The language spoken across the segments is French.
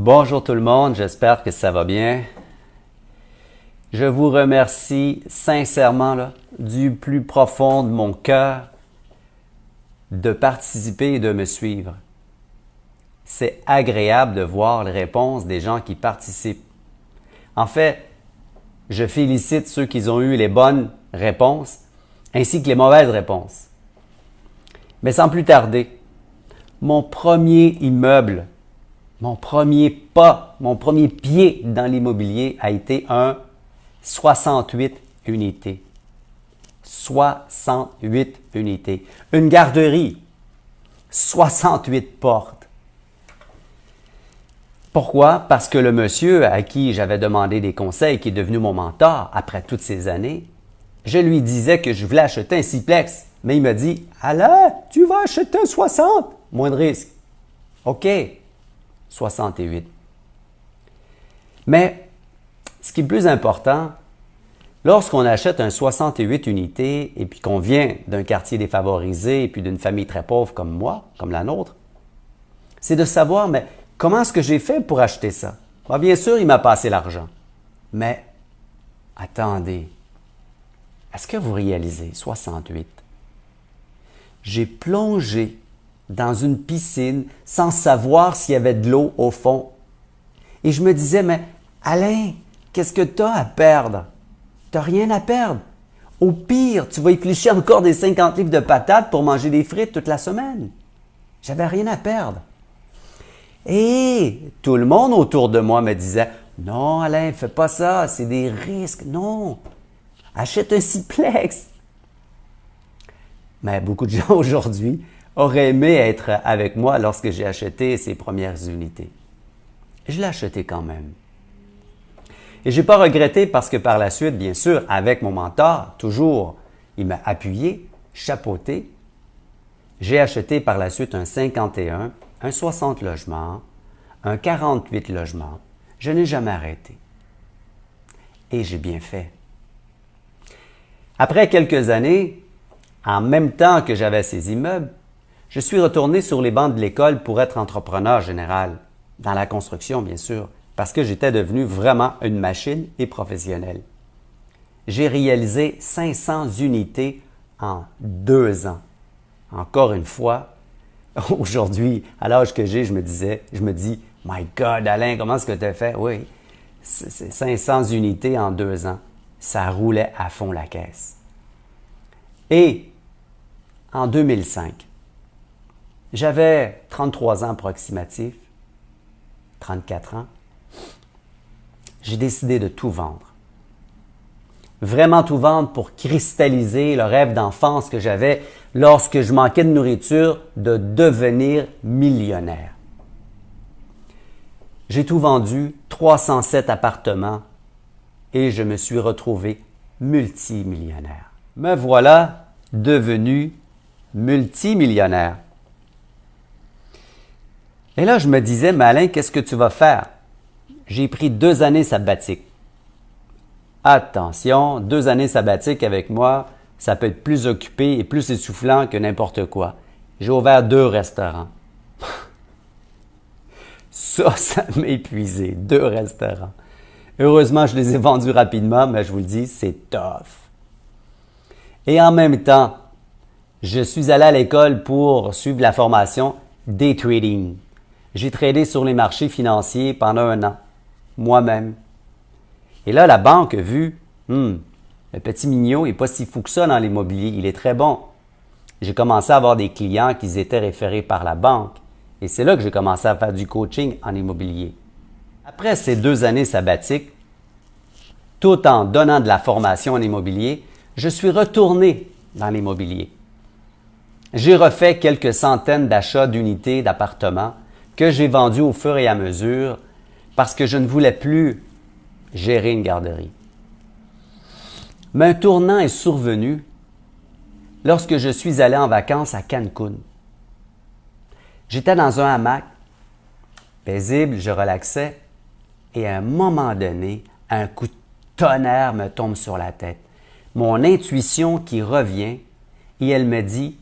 Bonjour tout le monde, j'espère que ça va bien. Je vous remercie sincèrement du plus profond de mon cœur de participer et de me suivre. C'est agréable de voir les réponses des gens qui participent. En fait, je félicite ceux qui ont eu les bonnes réponses ainsi que les mauvaises réponses. Mais sans plus tarder, mon premier immeuble, mon premier pas, mon premier pied dans l'immobilier a été un 68 unités. 68 unités. Une garderie. 68 portes. Pourquoi? Parce que le monsieur à qui j'avais demandé des conseils, qui est devenu mon mentor après toutes ces années, je lui disais que je voulais acheter un sixplex. Mais il me dit, « Alain, tu vas acheter un 60, moins de risque. » OK, 68. Mais ce qui est le plus important, lorsqu'on achète un 68 unités et puis qu'on vient d'un quartier défavorisé et puis d'une famille très pauvre comme moi, comme la nôtre, c'est de savoir, mais comment est-ce que j'ai fait pour acheter ça? Bon, bien sûr, il m'a passé l'argent. Mais attendez, est-ce que vous réalisez 68? J'ai plongé dans une piscine sans savoir s'il y avait de l'eau au fond. Et je me disais, mais Alain, qu'est-ce que tu as à perdre? Tu n'as rien à perdre. Au pire, tu vas éplucher encore des 50 livres de patates pour manger des frites toute la semaine. J'avais rien à perdre. Et tout le monde autour de moi me disait, non Alain, fais pas ça, c'est des risques. Non, achète un sixplex. Mais beaucoup de gens aujourd'hui auraient aimé être avec moi lorsque j'ai acheté ces premières unités. Je l'ai acheté quand même. Et je n'ai pas regretté parce que par la suite, bien sûr, avec mon mentor, toujours, il m'a appuyé, chapeauté. J'ai acheté par la suite un 51, un 60 logements, un 48 logements. Je n'ai jamais arrêté. Et j'ai bien fait. Après quelques années, en même temps que j'avais ces immeubles, je suis retourné sur les bancs de l'école pour être entrepreneur général, dans la construction bien sûr, parce que j'étais devenu vraiment une machine et professionnel. J'ai réalisé 500 unités en 2 ans. Encore une fois, aujourd'hui, à l'âge que j'ai, je me dis, « My God, Alain, comment est-ce que tu as fait? » Oui, c'est 500 unités en 2 ans. Ça roulait à fond la caisse. Et en 2005, j'avais 33 ans approximatifs, 34 ans. J'ai décidé de tout vendre. Vraiment tout vendre pour cristalliser le rêve d'enfance que j'avais lorsque je manquais de nourriture, de devenir millionnaire. J'ai tout vendu, 307 appartements, et je me suis retrouvé multimillionnaire. Me voilà devenu multimillionnaire. Et là, je me disais, mais Alain, qu'est-ce que tu vas faire? J'ai pris 2 années sabbatiques. Attention, 2 années sabbatiques avec moi, ça peut être plus occupé et plus essoufflant que n'importe quoi. J'ai ouvert 2 restaurants. Ça m'a épuisé, 2 restaurants. Heureusement, je les ai vendus rapidement, mais je vous le dis, c'est tough. Et en même temps, je suis allé à l'école pour suivre la formation Day Trading. J'ai tradé sur les marchés financiers pendant 1 an, moi-même. Et là, la banque a vu, le petit Mignot n'est pas si fou que ça dans l'immobilier, il est très bon. J'ai commencé à avoir des clients qui étaient référés par la banque. Et c'est là que j'ai commencé à faire du coaching en immobilier. Après ces 2 années sabbatiques, tout en donnant de la formation en immobilier, je suis retourné dans l'immobilier. J'ai refait quelques centaines d'achats d'unités d'appartements que j'ai vendus au fur et à mesure parce que je ne voulais plus gérer une garderie. Mais un tournant est survenu lorsque je suis allé en vacances à Cancun. J'étais dans un hamac, paisible, je relaxais et à un moment donné, un coup de tonnerre me tombe sur la tête. Mon intuition qui revient et elle me dit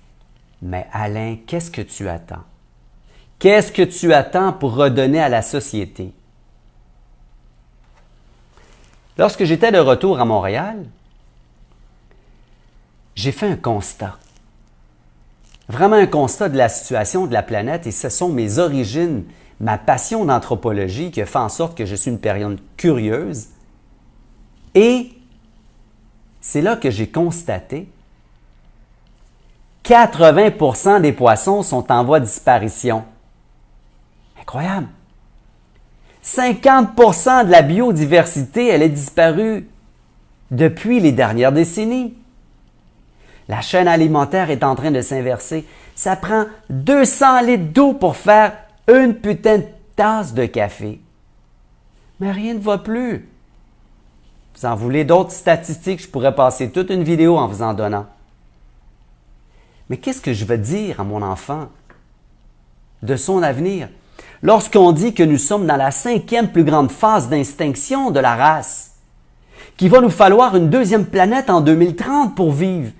« Mais Alain, qu'est-ce que tu attends? Qu'est-ce que tu attends pour redonner à la société? Lorsque j'étais de retour à Montréal, j'ai fait un constat. Vraiment un constat de la situation de la planète et ce sont mes origines, ma passion d'anthropologie qui a fait en sorte que je suis une personne curieuse. Et c'est là que j'ai constaté 80% des poissons sont en voie de disparition. Incroyable! 50% de la biodiversité, elle est disparue depuis les dernières décennies. La chaîne alimentaire est en train de s'inverser. Ça prend 200 litres d'eau pour faire une putain de tasse de café. Mais rien ne va plus. Vous en voulez d'autres statistiques? Je pourrais passer toute une vidéo en vous en donnant. Mais qu'est-ce que je veux dire à mon enfant de son avenir? Lorsqu'on dit que nous sommes dans la 5e plus grande phase d'extinction de la race, qu'il va nous falloir une deuxième planète en 2030 pour vivre,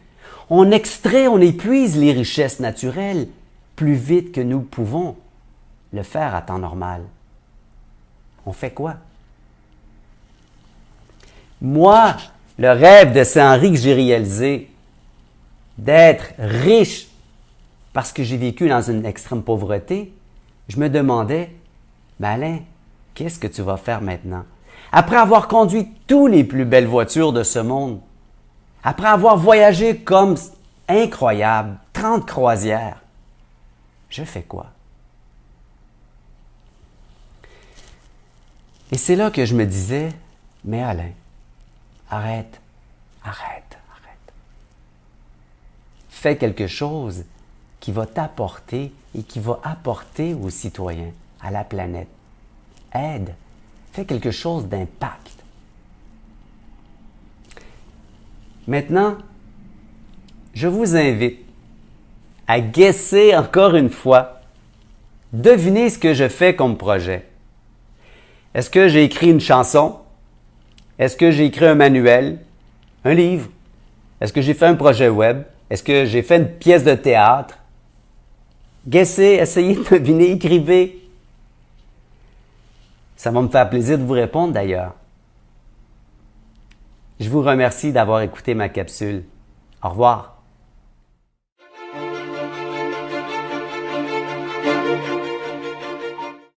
on extrait, on épuise les richesses naturelles plus vite que nous pouvons le faire à temps normal. On fait quoi? Moi, le rêve de Saint-Henri que j'ai réalisé, d'être riche parce que j'ai vécu dans une extrême pauvreté, je me demandais, mais Alain, qu'est-ce que tu vas faire maintenant? Après avoir conduit toutes les plus belles voitures de ce monde, après avoir voyagé comme incroyable, 30 croisières, je fais quoi? Et c'est là que je me disais, mais Alain, arrête. Fais quelque chose qui va t'apporter et qui va apporter aux citoyens, à la planète. Aide. Fais quelque chose d'impact. Maintenant, je vous invite à guesser encore une fois. Devinez ce que je fais comme projet. Est-ce que j'ai écrit une chanson? Est-ce que j'ai écrit un manuel? Un livre? Est-ce que j'ai fait un projet web? Est-ce que j'ai fait une pièce de théâtre? Guessez, essayez de deviner, écrivez. Ça va me faire plaisir de vous répondre d'ailleurs. Je vous remercie d'avoir écouté ma capsule. Au revoir.